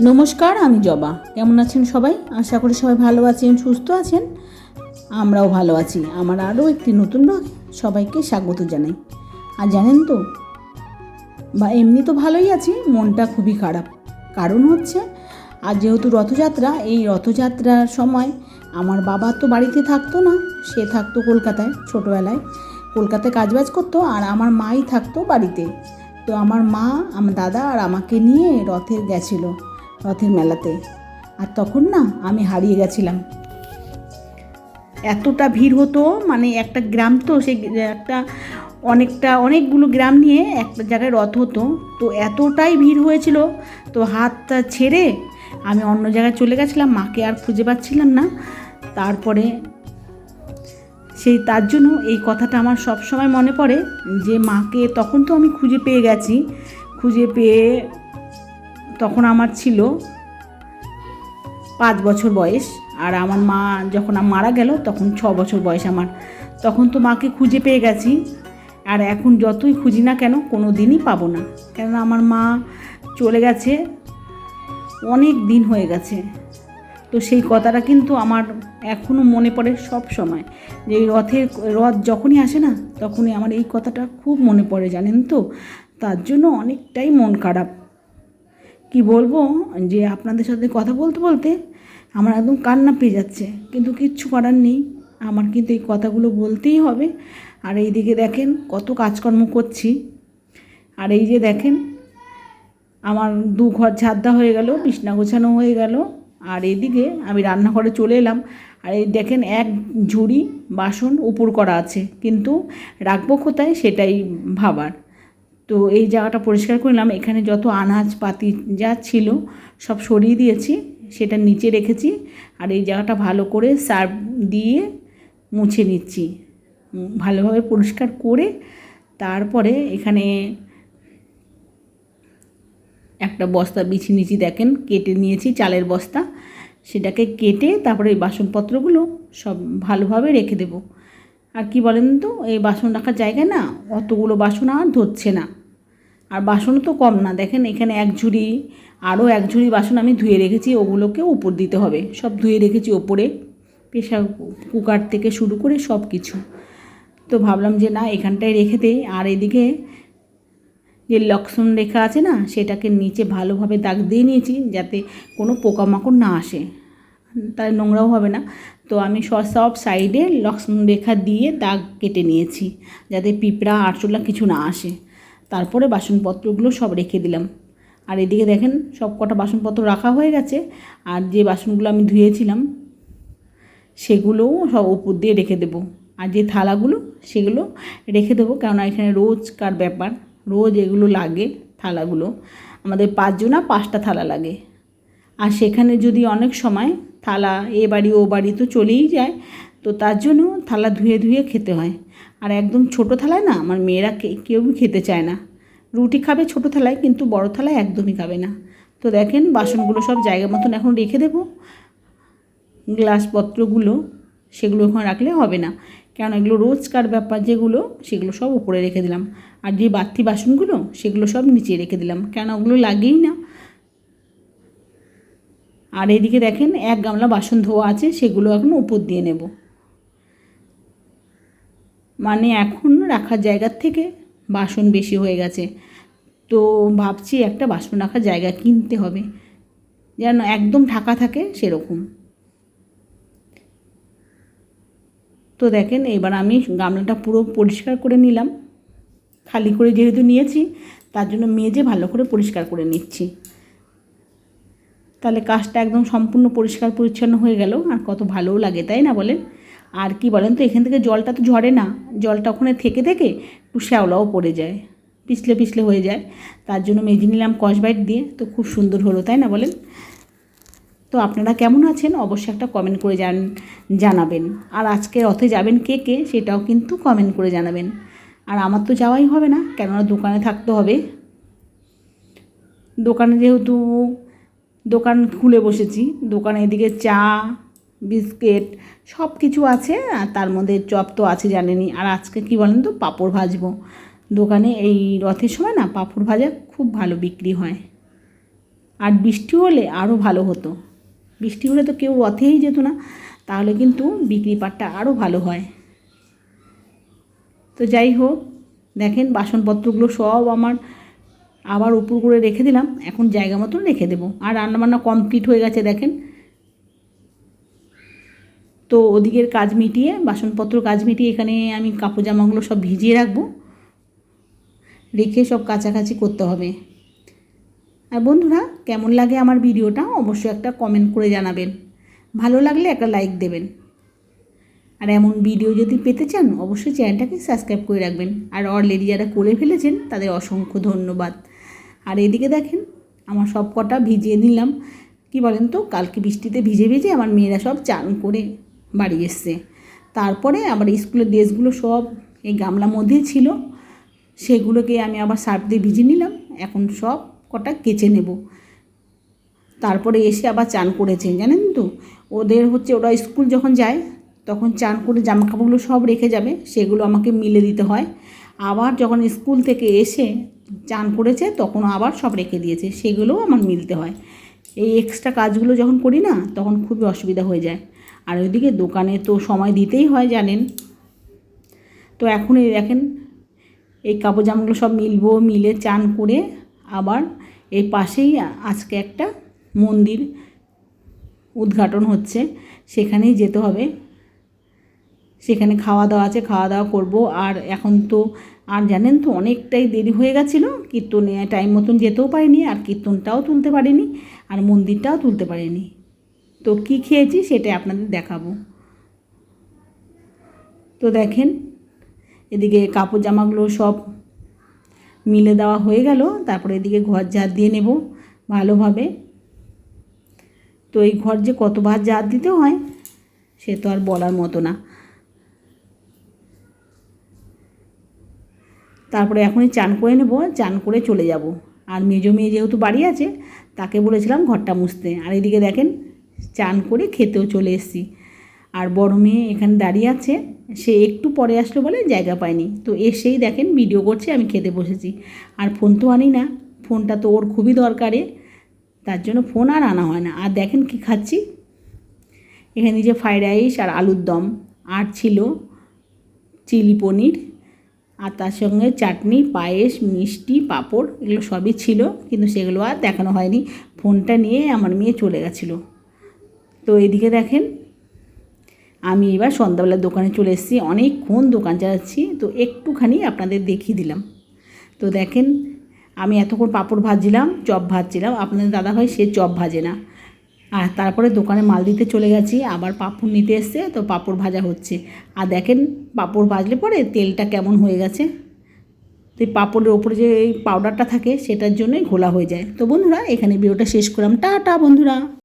নমস্কার, আমি জবা। কেমন আছেন সবাই? আশা করি সবাই ভালো আছেন, সুস্থ আছেন। আমরাও ভালো আছি। আমার আরও একটি নতুন ব্লগে সবাইকে স্বাগত জানাই। আর জানেন তো, বা এমনি তো ভালোই আছি, মনটা খুবই খারাপ। কারণ হচ্ছে, আর যেহেতু রথযাত্রা, এই রথযাত্রার সময় আমার বাবা তো বাড়িতে থাকতো না, সে থাকতো কলকাতায়। ছোটোবেলায় কলকাতায় কাজবাজ করতো, আর আমার মাই থাকতো বাড়িতে। তো আমার মা, আমার দাদা আর আমাকে নিয়ে রথের মেলাতে। আর তখন না আমি হারিয়ে গেছিলাম। এতটা ভিড় হতো, মানে একটা গ্রাম তো, সেই একটা অনেকগুলো গ্রাম নিয়ে একটা জায়গায় রথ হতো। তো এতটাই ভিড় হয়েছিল, তো হাতটা ছেড়ে আমি অন্য জায়গায় চলে গেছিলাম, মাকে আর খুঁজে পাচ্ছিলাম না। তারপরে তার জন্য এই কথাটা আমার সব সময় মনে পড়ে, যে মাকে তখন তো আমি খুঁজে পেয়ে তখন আমার ছিল 5 বছর বয়স। আর আমার মা যখন মারা গেল তখন 6 বছর বয়স আমার। তখন তো মাকে খুঁজে পেয়ে গেছি, আর এখন যতই খুঁজি না কেন কোনো দিনই পাবো না, কেননা আমার মা চলে গেছে, অনেক দিন হয়ে গেছে। তো সেই কথাটা কিন্তু আমার এখনও মনে পড়ে সব সময়, যে এই রথ যখনই আসে না, তখনই আমার এই কথাটা খুব মনে পড়ে, জানেন তো। তার জন্য অনেকটাই মন খারাপ। কি বলবো, যে আপনাদের সাথে কথা বলতে বলতে আমার একদম কান্না পেয়ে যাচ্ছে, কিন্তু কিচ্ছু করার নেই, আমার কিন্তু এই কথাগুলো বলতেই হবে। আর এই দিকে দেখেন কত কাজকর্ম করছি, আর এই যে দেখেন আমার 2 ঘর ঝাড় দেওয়া হয়ে গেল, বিছনা গোছানো হয়ে গেল, আর এইদিকে আমি রান্নাঘরে চলে এলাম। আর এই দেখেন এক ঝুড়ি বাসন উপর করা আছে, কিন্তু রাখবো কোথায় সেটাই ভাবার। তো এই জায়গাটা পরিষ্কার করলাম, এখানে যত আনাজপাতি যা ছিল সব সরিয়ে দিয়েছি, সেটা নিচে রেখেছি। আর এই জায়গাটা ভালো করে সার্ফ দিয়ে মুছে নিচ্ছি, ভালোভাবে পরিষ্কার করে। তারপরে এখানে একটা বস্তা বিছিয়ে নিয়েছি, দেখেন কেটে নিয়েছি চালের বস্তা, সেটাকে কেটে তারপরে এই বাসনপত্রগুলো সব ভালোভাবে রেখে দেব। আর কি বলেন তো, এই বাসন রাখার জায়গায় না অতগুলো বাসন আর ধরছে না। আর বাসনও তো কম না, দেখেন এখানে আরও এক ঝুড়ি বাসন আমি ধুয়ে রেখেছি, ওগুলোকে উপর দিতে হবে। সব ধুয়ে রেখেছি ওপরে, প্রেশার কুকার থেকে শুরু করে সব কিছু। তো ভাবলাম যে না, এখানটায় রেখে দেই। আর এদিকে যে লক্ষণ রেখা আছে না, সেটাকে নিচে ভালোভাবে দাগ দিয়ে নিয়েছি, যাতে কোনো পোকামাকড় না আসে, তাই নোংরাও হবে না। তো আমি সব সাইডে লক্ষণ রেখা দিয়ে দাগ কেটে নিয়েছি, যাতে পিঁপড়া আরশোলা কিছু না আসে। তারপরে বাসনপত্রগুলো সব রেখে দিলাম। আর এদিকে দেখেন সব কটা বাসনপত্র রাখা হয়ে গেছে, আর যে বাসনগুলো আমি ধুয়েছিলাম সেগুলোও সব উপর দিয়ে রেখে দেবো। আর যে থালাগুলো সেগুলো রেখে দেবো, কেননা এখানে রোজকার ব্যাপার, রোজ এগুলো লাগে থালাগুলো। আমাদের 5 জনা 5টা থালা লাগে। আর সেখানে যদি অনেক সময় থালা এ বাড়ি ও বাড়ি তো চলেই যায়, তো তার জন্য থালা ধুয়ে ধুয়ে খেতে হয়। আর একদম ছোটো থালায় না আমার মেয়েরা কেউ খেতে চায় না, রুটি খাবে ছোটো থালায়, কিন্তু বড় থালায় একদমই খাবে না। তো দেখেন বাসনগুলো সব জায়গা মতন এখন রেখে দেবো। গ্লাসপত্রগুলো সেগুলো ওখানে রাখলে হবে না, কেন এগুলো রোজকার ব্যাপার যেগুলো, সেগুলো সব উপরে রেখে দিলাম। আর যে বাড়তি বাসনগুলো সেগুলো সব নিচে রেখে দিলাম, কেন ওগুলো লাগেই না। আর এদিকে দেখেন 1 গামলা বাসন ধোয়া আছে, সেগুলো এখন উপর দিয়ে নেব। মানে এখন রাখার জায়গার থেকে বাসন বেশি হয়ে গেছে, তো ভাবছি একটা বাসন রাখার জায়গা কিনতে হবে, যেন একদম ঢাকা থাকে সেরকম। তো দেখেন এবার আমি গামলাটা পুরো পরিষ্কার করে নিলাম, খালি করে যেহেতু নিয়েছি তার জন্য মেজে ভালো করে পরিষ্কার করে নিচ্ছি। তাহলে কাজটা একদম সম্পূর্ণ পরিষ্কার পরিচ্ছন্ন হয়ে গেল, আর কত ভালোও লাগে, তাই না বলেন? আর কি বলেন তো, এখান থেকে জলটা তো ঝরে না, জলটা ওখানে থেকে থেকে একটু শ্যাওলাও পড়ে যায়, পিছলে পিছলে হয়ে যায়। তার জন্য মেজে নিলাম স্কচব্রাইট দিয়ে, তো খুব সুন্দর হলো, তাই না বলেন? তো আপনারা কেমন আছেন অবশ্যই একটা কমেন্ট করে জানাবেন। আর আজকে রথে যাবেন কে কে, সেটাও কিন্তু কমেন্ট করে জানাবেন। আর আমার তো যাওয়াই হবে না, কেননা দোকানে থাকতে হবে। দোকানে যেহেতু দোকান খুলে বসেছি, দোকানে এদিকে চা বিস্কিট সব কিছু আছে, আর তার মধ্যে চপ তো আছে জানেনই। আর আজকে কি বলেন তো, পাঁপড় ভাজবো। দোকানে এই রথের সময় না পাঁপড় ভাজা খুব ভালো বিক্রি হয়। আর বৃষ্টি হলে আরও ভালো হতো, বৃষ্টি হলে তো কেউ রথেই যেত না, তাহলে কিন্তু বিক্রি পাটটা আরও ভালো হয়। তো যাই হোক, দেখেন বাসনপত্রগুলো সব আমার আবার উপর করে রেখে দিলাম, এখন জায়গা মতন রেখে দেবো। আর রান্নাবান্না কমপ্লিট হয়ে গেছে দেখেন। তো ওদিকের কাজ মিটিয়ে, বাসনপত্র কাজ মিটিয়ে এখানে আমি কাপড় জামাগুলো সব ভিজিয়ে রাখবো, রেখে সব কাচাকাচি করতে হবে। আর বন্ধুরা, কেমন লাগে আমার ভিডিওটা অবশ্যই একটা কমেন্ট করে জানাবেন, ভালো লাগলে একটা লাইক দেবেন। আর এমন ভিডিও যদি পেতে চান অবশ্যই চ্যানেলটাকে সাবস্ক্রাইব করে রাখবেন। আর অলরেডি যারা করে ফেলেছেন তাদের অসংখ্য ধন্যবাদ। আর এদিকে দেখেন আমার সব কটা ভিজিয়ে নিলাম। কি বলেন তো, কালকে বৃষ্টিতে ভিজে ভিজে আমার মেয়েরা সব চান করে বাড়ি এসছে। তারপরে আবার স্কুলের ড্রেসগুলো সব এই গামলার মধ্যেই ছিল, সেগুলোকে আমি আবার সার্ফ দিয়ে ভিজিয়ে নিলাম। এখন সব কটা কেচে নেব। তারপরে এসে আবার চান করেছে জানেন তো, ওদের হচ্ছে ওরা স্কুল যখন যায় তখন চান করে জামা কাপড়গুলো সব রেখে যাবে, সেগুলো আমাকে মিলে দিতে হয়। আবার যখন স্কুল থেকে এসে চান করেছে তখন আবার সব রেখে দিয়েছে, সেগুলোও আমার মিলতে হয়। এই এক্সট্রা কাজগুলো যখন করি না তখন খুবই অসুবিধা হয়ে যায়। আর ওইদিকে দোকানে তো সময় দিতেই হয় জানেন। তো এখন এই দেখেন এই কাপড় জামাগুলো সব মিলবো, মিলে চান করে আবার এই পাশেই আজকে একটা মন্দির উদ্ঘাটন হচ্ছে, সেখানেই যেতে হবে। সেখানে খাওয়া দাওয়া আছে, খাওয়া দাওয়া করব। আর এখন তো আর জানেন তো অনেকটাই দেরি হয়ে গেছিলো, কীর্তনে টাইম মতন যেতেও পারিনি, আর কীর্তনটাও তুলতে পারিনি, আর মন্দিরটাও তুলতে পারিনি। তো কী খেয়েছি সেটা আপনাদের দেখাবো। তো দেখেন এদিকে কাপড় জামাগুলো সব মিলে দেওয়া হয়ে গেল, তারপরে এদিকে ঘর ঝাড় দিয়ে নেব ভালোভাবে। তো এই ঘর যে কতবার ঝাড় দিতে হয় সে তো আর বলার মতো না। তারপরে এখনই চান করে নেব, চান করে চলে যাব। আর মেজো মেয়ে যেহেতু বাড়ি আছে তাকে বলেছিলাম ঘরটা মুছতে। আর এদিকে দেখেন চান করে খেতেও চলে এসেছি। আর বড় মেয়ে এখানে দাঁড়িয়ে আছে, সে একটু পরে আসলো বলে জায়গা পায়নি, তো এসেই দেখেন ভিডিও করছে, আমি খেতে বসেছি। আর ফোন তো আনি না, ফোনটা তো ওর খুবই দরকারে, তার জন্য ফোন আর আনা হয় না। আর দেখেন কি খাচ্ছি, এখানে যে ফ্রাইড রাইস আর আলুর দম, আর ছিল চিলি পনির, আর তার সঙ্গে চাটনি, পায়েস, মিষ্টি, পাঁপড়, এগুলো সবই ছিল, কিন্তু সেগুলো আর দেখানো হয়নি। ফোনটা নিয়ে আমার মেয়ে চলে গেছিলো। তো এদিকে দেখেন আমি এবার সন্ধ্যাবেলার দোকানে চলে এসেছি, অনেকক্ষণ দোকান চালাচ্ছি, তো একটুখানি আপনাদের দেখিয়ে দিলাম। তো দেখেন আমি এতক্ষণ পাঁপড় ভাজছিলাম, চপ ভাজছিলাম, আপনাদের দাদাভাই সে চপ ভাজে না। আর তারপরে দোকানে মাল দিতে চলে গেছি, আবার পাঁপড় নিতে এসছে, তো পাঁপড় ভাজা হচ্ছে। আর দেখেন পাঁপড় ভাজলে পরে তেলটা কেমন হয়ে গেছে, তো এই পাঁপড়ের ওপরে যে এই পাউডারটা থাকে সেটার জন্যই ঘোলা হয়ে যায়। তো বন্ধুরা এখানে ভিডিওটা শেষ করলাম, টাটা বন্ধুরা।